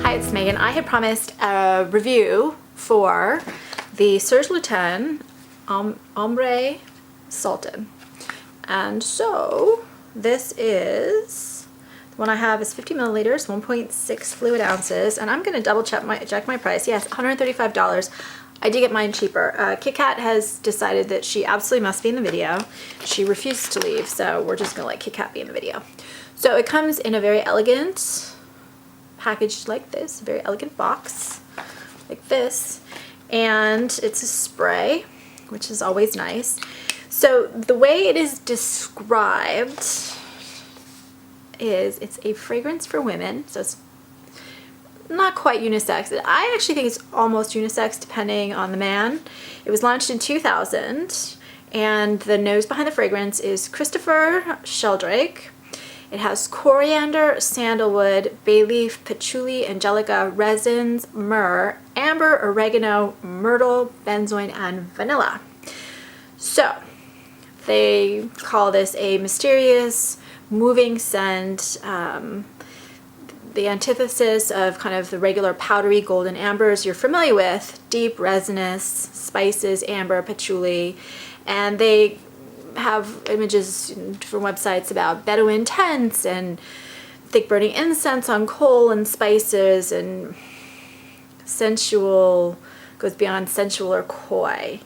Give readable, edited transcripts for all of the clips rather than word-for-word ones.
Hi, it's Megan. I had promised a review for the Serge Lutens Ambre Sultan. And so this is, the one I have is 50 milliliters, 1.6 fluid ounces, and I'm going to double check my price. Yes, $135. I did get mine cheaper. Kit Kat has decided that she absolutely must be in the video. She refused to leave, so we're just going to let Kit Kat be in the video. So it comes in a very elegant package like this, very elegant box like this, and it's a spray, which is always nice. So the way it is described is it's a fragrance for women, so it's not quite unisex. I actually think it's almost unisex depending on the man. It was launched in 2000, and the nose behind the fragrance is Christopher Sheldrake. It has coriander, sandalwood, bay leaf, patchouli, angelica, resins, myrrh, amber, oregano, myrtle, benzoin, and vanilla. So they call this a mysterious, moving scent, the antithesis of kind of the regular powdery golden ambers you're familiar with, deep resinous spices, amber, patchouli, and they have images from websites about Bedouin tents and thick burning incense on coal and spices, and sensual, goes beyond sensual or coy.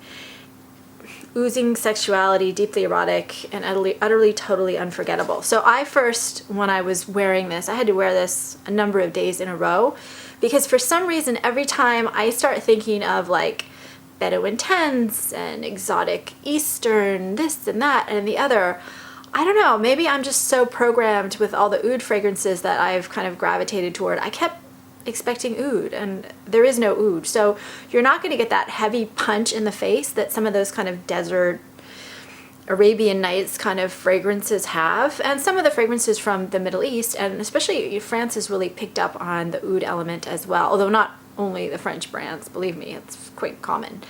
Oozing sexuality, deeply erotic, and utterly, totally unforgettable. So I first, when I was wearing this, I had to wear this a number of days in a row, because for some reason every time I start thinking of like Bedouin tents and exotic Eastern this and that and the other, I don't know, maybe I'm just so programmed with all the oud fragrances that I've kind of gravitated toward. I kept expecting oud, and there is no oud. So you're not going to get that heavy punch in the face that some of those kind of desert Arabian Nights kind of fragrances have, and some of the fragrances from the Middle East, and especially France has really picked up on the oud element as well, although not only the French brands, believe me, it's quite common.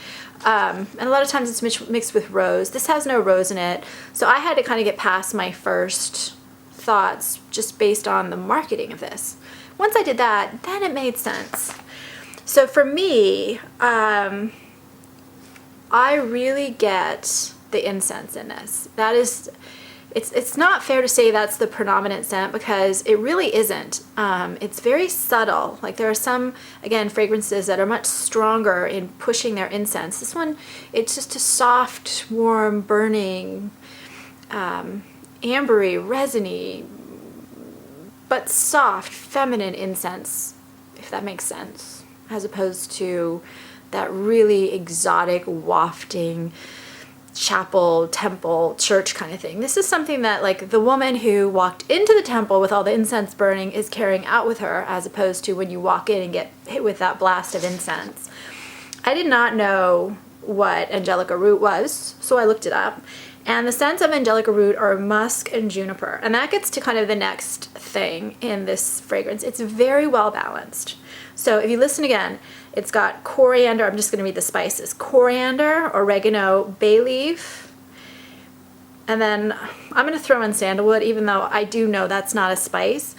And a lot of times it's mixed with rose. This has no rose in it, so I had to kind of get past my first thoughts just based on the marketing of this. Once I did that, then it made sense. So for me, I really get the incense in this. That is, it's not fair to say that's the predominant scent, because it really isn't. It's very subtle. Like there are some, again, fragrances that are much stronger in pushing their incense. This one, it's just a soft, warm, burning, ambery, resiny, but soft, feminine incense, if that makes sense, as opposed to that really exotic, wafting, chapel, temple, church kind of thing. This is something that like the woman who walked into the temple with all the incense burning is carrying out with her, as opposed to when you walk in and get hit with that blast of incense. I did not know what angelica root was, so I looked it up. And the scents of angelica root are musk and juniper. And that gets to kind of the next thing in this fragrance. It's very well balanced. So if you listen again, it's got coriander, I'm just going to read the spices. Coriander, oregano, bay leaf, and then I'm going to throw in sandalwood, even though I do know that's not a spice,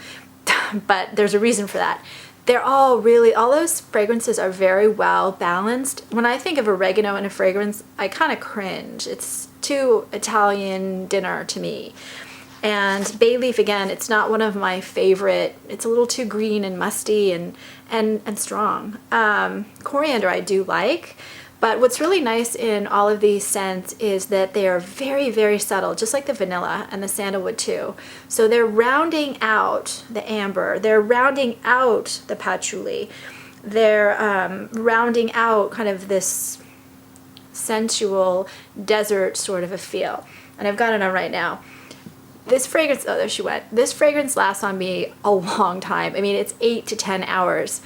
but there's a reason for that. They're all really, all those fragrances are very well balanced. When I think of oregano in a fragrance, I kind of cringe. It's too Italian dinner to me. And bay leaf, again, it's not one of my favorite. It's a little too green and musty and strong. Coriander I do like, but what's really nice in all of these scents is that they are very, very subtle, just like the vanilla and the sandalwood too. So they're rounding out the amber, they're rounding out the patchouli, they're rounding out kind of this sensual desert sort of a feel. And I've got it on right now. This fragrance, oh, there she went. This fragrance lasts on me a long time. I mean, it's 8 to 10 hours.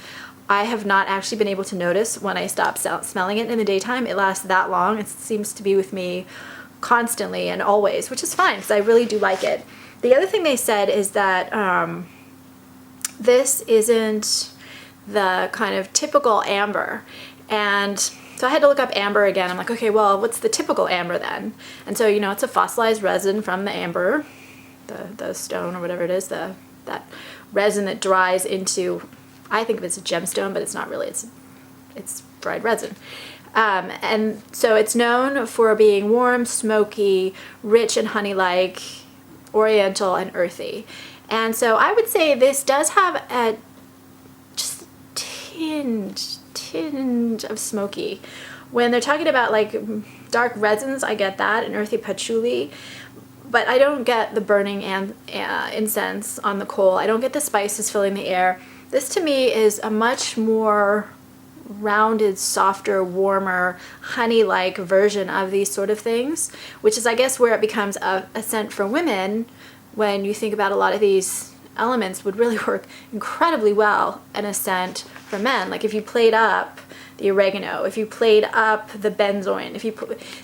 I have not actually been able to notice when I stop smelling it in the daytime. It lasts that long. It seems to be with me constantly and always, which is fine because I really do like it. The other thing they said is that this isn't the kind of typical amber. And so I had to look up amber again. I'm like, okay, well, what's the typical amber then? And so, you know, it's a fossilized resin from the amber, the stone or whatever it is, that resin that dries into I think of it as a gemstone, but it's not really, it's dried resin. And so it's known for being warm, smoky, rich and honey-like, oriental and earthy. And so I would say this does have a just tinge of smoky. When they're talking about like dark resins, I get that, and earthy patchouli, but I don't get the burning and incense on the coal. I don't get the spices filling the air. This to me is a much more rounded, softer, warmer, honey-like version of these sort of things, which is, I guess, where it becomes a scent for women. When you think about a lot of these elements would really work incredibly well in a scent for men. Like if you played up the oregano, if you played up the benzoin,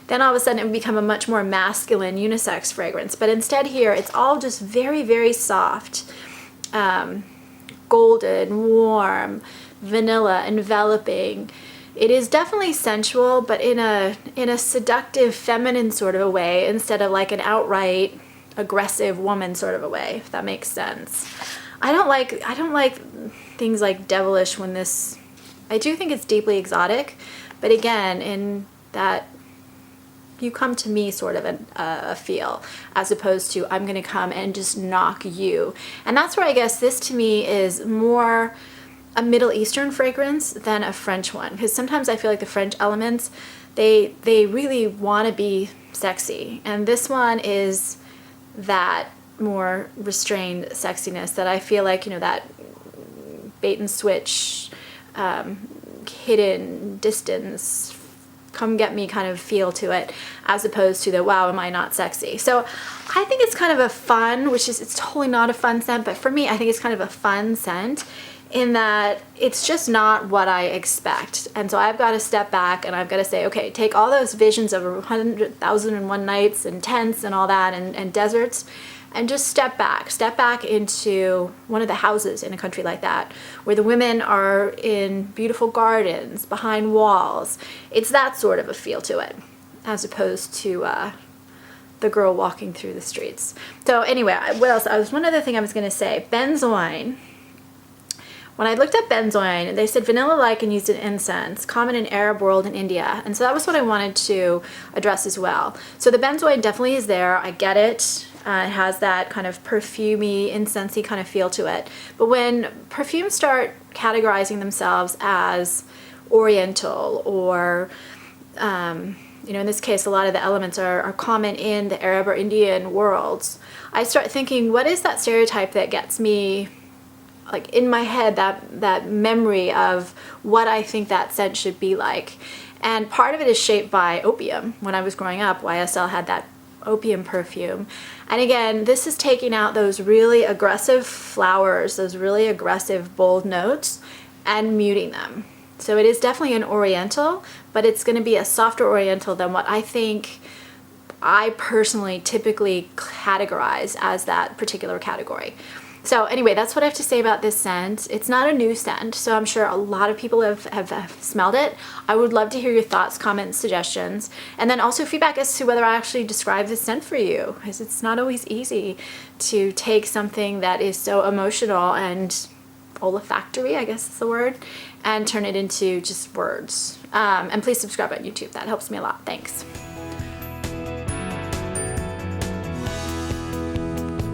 then all of a sudden it would become a much more masculine unisex fragrance. But instead here, it's all just very, very soft, golden, warm, vanilla, enveloping. It is definitely sensual, but in a seductive, feminine sort of a way, instead of like an outright aggressive woman sort of a way, if that makes sense. I don't like things like devilish when this, I do think it's deeply exotic, but again, in that you come to me sort of a feel, as opposed to I'm gonna come and just knock you. And that's where I guess this to me is more a Middle Eastern fragrance than a French one, because sometimes I feel like the French elements, they really want to be sexy, and this one is that more restrained sexiness that I feel like, you know, that bait and switch, hidden distance, come get me kind of feel to it, as opposed to the wow, am I not sexy? So I think it's kind of a fun, it's totally not a fun scent, but for me, I think it's kind of a fun scent in that it's just not what I expect. And so I've got to step back and I've got to say, okay, take all those visions of 100,001 nights and tents and all that and deserts, and just step back into one of the houses in a country like that, where the women are in beautiful gardens, behind walls. It's that sort of a feel to it, as opposed to the girl walking through the streets. So anyway, what else? One other thing I was going to say, benzoin. When I looked at benzoin, they said vanilla-like and used in incense, common in Arab world and India. And so that was what I wanted to address as well. So the benzoin definitely is there. I get it. It has that kind of perfumey, incensey kind of feel to it. But when perfumes start categorizing themselves as oriental or, you know, in this case, a lot of the elements are common in the Arab or Indian worlds, I start thinking, what is that stereotype that gets me, like in my head, that memory of what I think that scent should be like. And part of it is shaped by opium. When I was growing up, YSL had that opium perfume. And again, this is taking out those really aggressive flowers, those really aggressive, bold notes, and muting them. So it is definitely an oriental, but it's going to be a softer oriental than what I think I personally typically categorize as that particular category. So anyway, that's what I have to say about this scent. It's not a new scent, so I'm sure a lot of people have smelled it. I would love to hear your thoughts, comments, suggestions, and then also feedback as to whether I actually describe this scent for you, because it's not always easy to take something that is so emotional and olfactory, I guess is the word, and turn it into just words. And please subscribe on YouTube. That helps me a lot. Thanks.